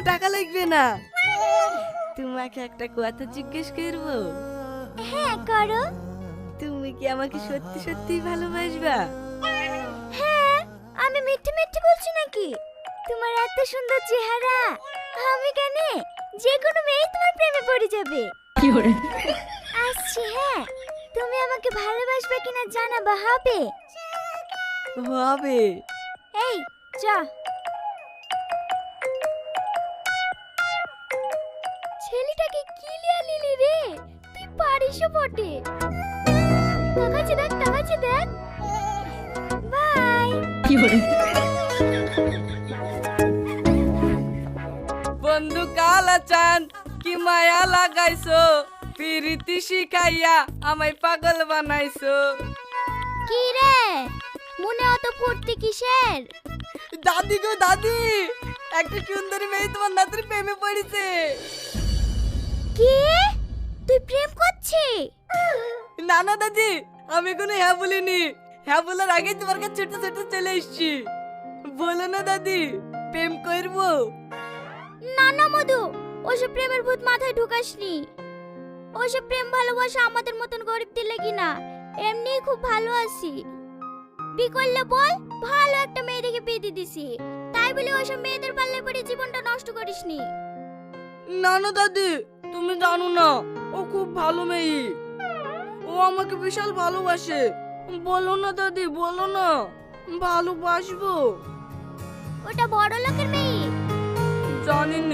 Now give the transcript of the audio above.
টাকা লাগবে না। তোমাকে একটা কথা জিজ্ঞেস করবো? হ্যাঁ করো। তুমি কি আমাকে সত্যি সত্যি ভালোবাসবা? হ্যাঁ, আমি মিথ্যে মিথ্যে বলছি নাকি? তোমার এত সুন্দর চেহারা, আমি কেন, যে কোনো মেয়ে তোমার প্রেমে পড়ে যাবে। আসছি হ্যাঁ, তুমি আমাকে ভালোবাসবে কিনা জানাবা হবে? হবে। এই চ। ছেলেটাকে কি লিয়া লিলি রে, তুই পারিসও বটে। তাকাচ্ছে দেখ। বাই। বন্ধু কালা চান কি মায়া লাগাইছো, প্রীতি শিখাইয়া আমায় পাগল বানাইছো। কি রে, মনে অত ফুর্তি কিসের? দাদি গো দাদি, একটা সুন্দরী মেয়ে তোমার নাতির প্রেমে পড়েছে। কি, তুই প্রেম করছিস? না না দাদি, আমি কোনো হ্যাঁ বলিনি। হ্যাঁ বলার আগে তোমার কাছে ছোট ছোট চলে এসছি। বলো না দাদি, প্রেম করবো? না না মধু, ওসব প্রেমের ভূত মাথায় ঢুকাসনি। ওসব প্রেম ভালোবাসা আমাদের মতন গরিবদের লাগি না, এমনি খুব ভালো আছি। বি করলে বল, ভালো একটা মেয়ে দেখে বিয়ে দিয়ে দিছি, তাই বলে ওসব মেয়েদের পাল্লায় পড়ে জীবনটা নষ্ট করিসনি। না না দাদি, তুমি জানো না, ও খুব ভালো মেয়ে। ও আমাকে বিশাল ভালোবাসে। বলো না দাদি, বলো না, ভালোবাসবো। ওটা বড় লোকের মেয়ে। জানিনি।